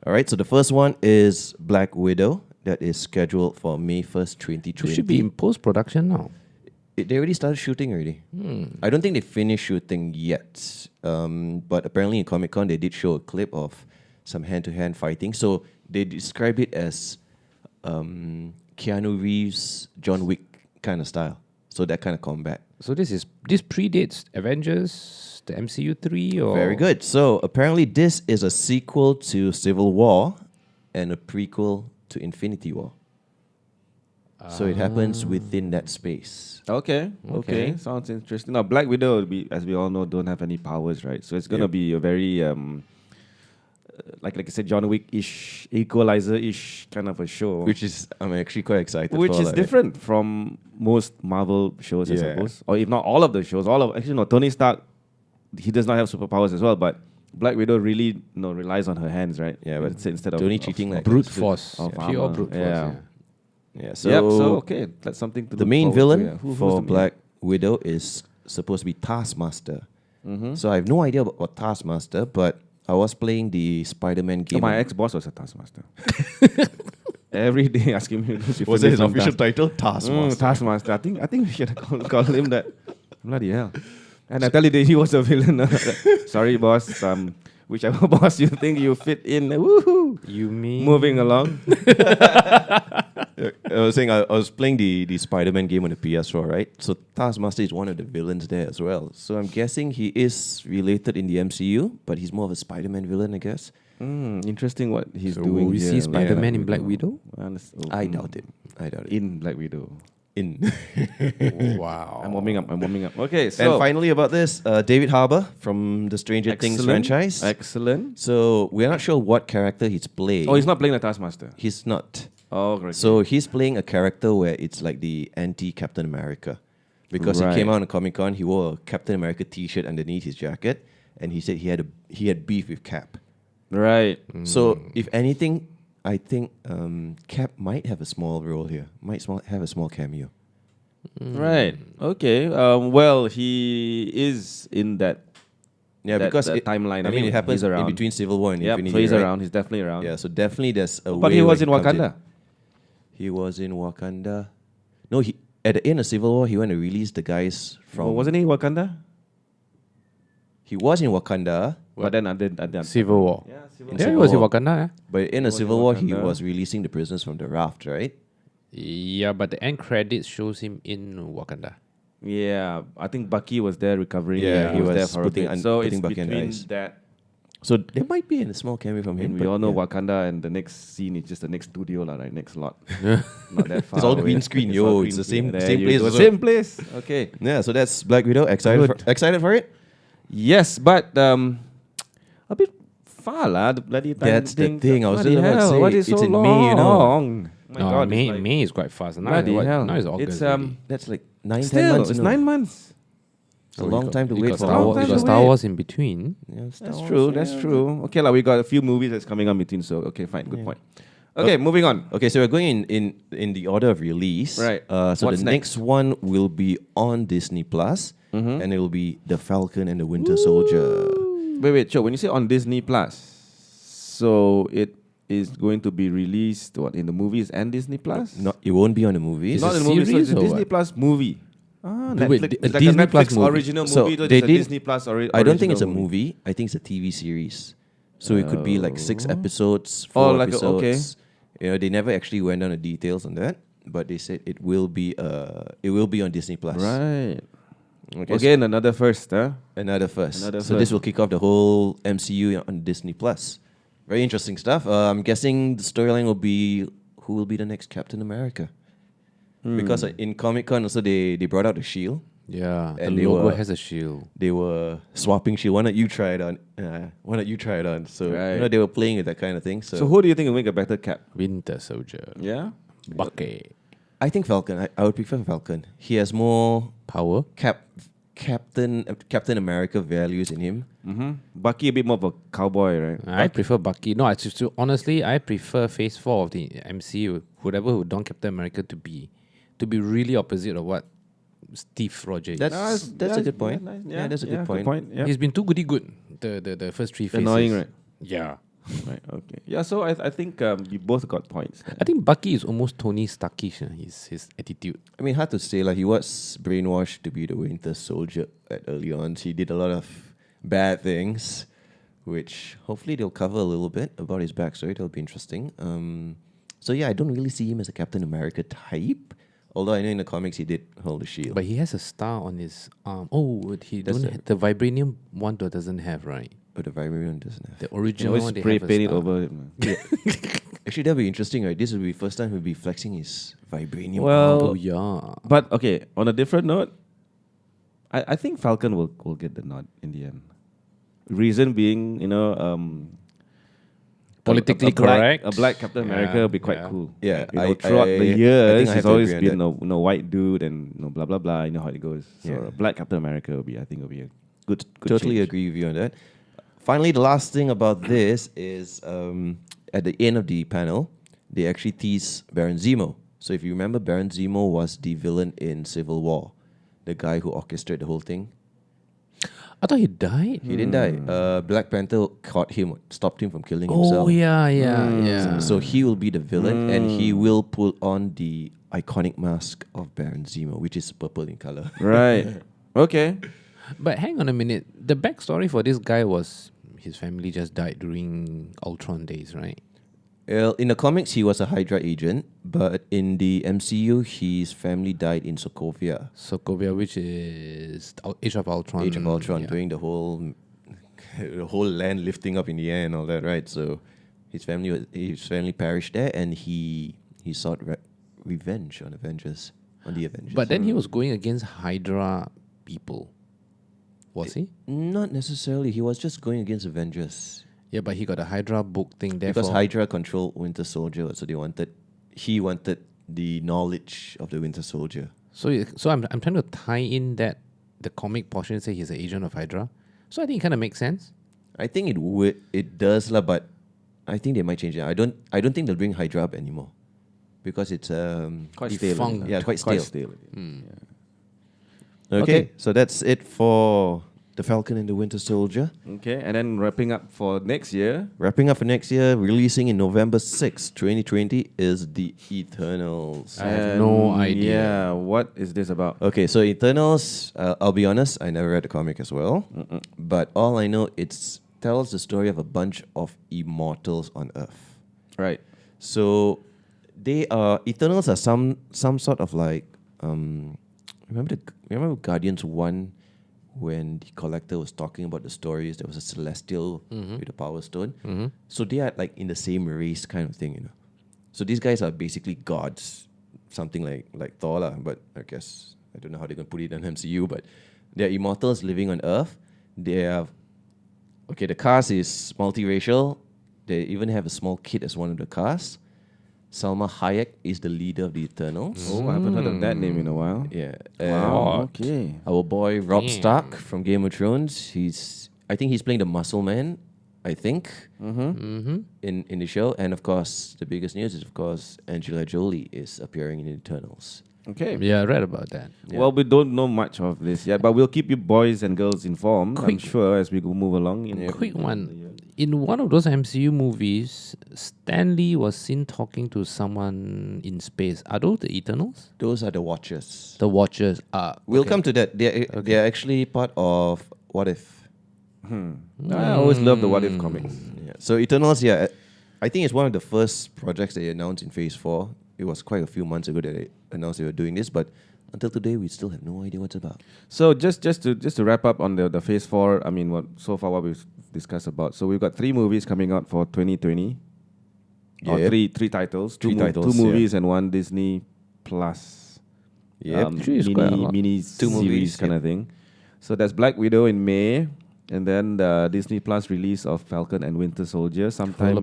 All right, so the first one is Black Widow. That is scheduled for May 1st, 2020. It should be in post-production now. They already started shooting already. I don't think they finished shooting yet. But apparently in Comic-Con, they did show a clip of some hand-to-hand fighting. So they describe it as Keanu Reeves, John Wick kind of style. So that kind of combat. So this predates Avengers, the MCU 3 or... Very good. So apparently this is a sequel to Civil War and a prequel to Infinity War. So it happens within that space. Okay. Sounds interesting. Now, Black Widow, as we all know, don't have any powers, right? So it's going to be a very, like I said, John Wick-ish, Equalizer-ish kind of a show. Which is, I'm actually quite excited Which for. is different from most Marvel shows, I suppose. Or if not all of the shows. Actually, no, Tony Stark, he does not have superpowers as well, but Black Widow really relies on her hands, right? Yeah, but instead of only cheating like brute force. of Pure armor. brute force, Yeah. Yeah, So okay, that's something to the look main forward to, villain Who's for the Black Widow is supposed to be Taskmaster. So I have no idea about Taskmaster, but I was playing the Spider-Man game. my ex-boss was a Taskmaster. Every day asking me to Was it his official title? Taskmaster. Taskmaster. I think we should call him that. Bloody hell. And I tell you that he was a villain. Sorry, boss. Whichever boss you think you fit in. Woohoo! You mean... Moving along. I was saying I was playing the Spider-Man game on the PS4, right? So Taskmaster is one of the villains there as well. So I'm guessing he is related in the MCU, but he's more of a Spider-Man villain, I guess. Interesting what he's So doing will we here. see Spider-Man in Black Widow? I doubt it. In Black Widow. In. Wow. I'm warming up. Okay, so And finally about this, David Harbour from the Stranger Things franchise. Excellent. So we're not sure what character he's playing. Oh, he's not playing the Taskmaster. He's not. Oh, great. So he's playing a character where it's like the anti-Captain America. Because he came out on Comic-Con, he wore a Captain America t-shirt underneath his jacket, and he said he had beef with Cap. Right. So if anything, I think Cap might have a small role here. Have a small cameo. Right. Okay. Well, he is in that. Yeah, that because timeline. I mean, it happens he's around. in between Civil War and Infinity. So he's right? around. He's definitely around. Yeah, so definitely there's a way. But he was where in comes Wakanda. He was in Wakanda. No, he at the end of Civil War, he went to release the guys from. Oh, wasn't he in Wakanda? He was in Wakanda, But then I did. Civil War. Yeah, In Yeah, he Civil was in War. Wakanda. but in the was in Civil War, he Wakanda. was releasing the prisoners from the raft, right? Yeah, but the end credits shows him in Wakanda. Yeah, I think Bucky was there recovering. Yeah, he was he there was for a putting bit. un- So putting it's Bucky on between ice. that. So there might be a small cameo from him. And we but all know yeah. Wakanda, and the next scene is just the next studio, right? Next lot. Not that far. It's all away. green screen, It's yo. all It's the green same- screen. same There place you go. also. Same place. Okay. Yeah, so that's Black Widow. Excited for it? Yes, but a bit far lah. The bloody time That's the thing. I was Bloody just about to hell, say, what is it's so in May, you know. long? My No, God, May, it's like- May is quite fast. Now, Bloody hell. now it's August. It's already. That's like 9-10 still, months. it's you know. 9 months. It's a long time to wait for. Star Wars. time You got to Star wait. Wars in between. Yeah, Star That's Wars, true. That's yeah. true. Okay, we got a few movies that's coming on between. So okay, fine, good point. Okay, moving on. Okay, so we're going in the order of release. Right. So What's the next? next one will be on Disney Plus, and it will be The Falcon and the Winter Soldier. Wait, Cho. When you say on Disney Plus, so it is going to be released in the movies and Disney Plus? Not, it won't be on the movies. Is Not it in the movies. So it's a series or Disney what? Plus movie. Ah, No, wait, Netflix. a It's like Disney a Plus Netflix movie. original So movie. So they it's a did- Disney Plus I don't think it's a original movie. I think it's a TV series. So it could be like 6 episodes, 4 Oh, like a- episodes. okay. You know, they never actually went down the details on that, but they said it will be on Disney Plus. Right. Okay, Again, another first, huh? Another first. Another So first. this will kick off the whole MCU on Disney Plus. Very interesting stuff. I'm guessing the storyline will be who will be the next Captain America. Because in Comic Con also they brought out the shield. Yeah, And the they logo were- has a shield. They were swapping shield. Why not you try it on? Why not you try it on? So Right. they were playing with that kind of thing. So, So who do you think will make a better Cap? Winter Soldier. Yeah. Bucky. I think Falcon. I would prefer Falcon. He has more Power. Captain America values in him. Mm-hmm. Bucky a bit more of a cowboy, right? I prefer Bucky. No, honestly, I prefer Phase 4 of the MCU. Whoever who don't Captain America to be really opposite of what Steve Rogers is. That's a good point. Yeah, that's a good point. Yeah. He's been too goody good. The first 3 phases. Annoying, right? Yeah. Right. Okay. Yeah. So I think we both got points. I think Bucky is almost Tony Starkish. His attitude. I mean, hard to say. Like, he was brainwashed to be the Winter Soldier at early on. He did a lot of bad things, which hopefully they'll cover a little bit about his backstory. That'll be interesting. So yeah, I don't really see him as a Captain America type. Although I know in the comics he did hold the shield. But he has a star on his arm. Oh, he Does don't. The vibranium one doesn't have, right? But the Vibranium doesn't have. The You original always one they spray have a paint it star. over it. Man. Actually, that'll be interesting, right? This will be first time he'll be flexing his Vibranium. Well, Oh yeah. But okay, on a different note, I think Falcon will get the nod in the end. Reason being, Politically correct. A black Captain America Yeah, would be quite yeah. cool. Yeah, Throughout the I think years, I have he's to always agree on been white dude and blah blah blah. You know how it goes. So Yeah. a black Captain America will be, I think, will be a good Totally change. agree with you on that. Finally, the last thing about this is at the end of the panel, they actually tease Baron Zemo. So if you remember, Baron Zemo was the villain in Civil War, the guy who orchestrated the whole thing. I thought he died. He didn't die. Black Panther caught him, stopped him from killing Oh himself. yeah. So he will be the villain, and he will pull on the iconic mask of Baron Zemo, which is purple in color. Right. Okay. But hang on a minute. The backstory for this guy was his family just died during Ultron days, right? Well, in the comics, he was a Hydra agent, but in the MCU, his family died in Sokovia. Sokovia, which is Age of Ultron. Age of Ultron, yeah. doing the whole land lifting up in the air and all that, right? So his family perished there, and he sought revenge on Avengers, on the Avengers. But then he was going against Hydra people. Was he? Not necessarily. He was just going against Avengers Yeah, but he got a Hydra book thing there. because Hydra controlled Winter Soldier, so he wanted the knowledge of the Winter Soldier. So I'm trying to tie in that the comic portion say he's an agent of Hydra. So I think it kind of makes sense. I think it does lah, but I think they might change it. I don't think they'll bring Hydra up anymore because it's Quite stale. defunct. Yeah, quite stale. Yeah. Okay, so that's it for the Falcon and the Winter Soldier. Okay, and then wrapping up for next year. Wrapping up for next year, releasing in November 6th, 2020, is the Eternals. I have no idea. Yeah, what is this about? Okay, so Eternals, I'll be honest, I never read the comic as well. But all I know, it tells the story of a bunch of immortals on Earth. Right. So Eternals are some sort of like remember Guardians 1 when the Collector was talking about the stories, there was a celestial with a power stone. So they are like in the same race kind of thing, So these guys are basically gods, something like Thor lah, but I guess I don't know how they're gonna put it in MCU, but they're immortals living on Earth. The cast is multiracial. They even have a small kid as one of the cast. Salma Hayek is the leader of the Eternals. Oh, I haven't heard of that name in a while. Yeah. Wow. Okay. Our boy Rob Damn. Stark from Game of Thrones. I think he's playing the Muscle Man. I think in the show, and of course the biggest news is of course Angela Jolie is appearing in Eternals. Okay. Yeah, I read about that. Yeah. Well, we don't know much of this yet, but we'll keep you boys and girls informed. I'm Quick. sure as we go move along. Quick one. In one of those MCU movies, Stan Lee was seen talking to someone in space. Are those the Eternals? Those are the Watchers. The Watchers are. We'll come to that. They're actually part of What If. I always love the What If comics. Yeah. So Eternals, yeah, I think it's one of the first projects they announced in Phase 4. It was quite a few months ago that they announced they were doing this, but until today we still have no idea what's about. So just to wrap up on the Phase 4, I mean, what we've discussed about. So we've got 3 movies coming out for 2020. Or Yep. three titles. Three titles, Two movies and 1 Disney Plus. Yep. Actually, it's quite a lot. Mini 2 movies, series kind of thing. So that's Black Widow in May, and then the Disney Plus release of Falcon and Winter Soldier sometime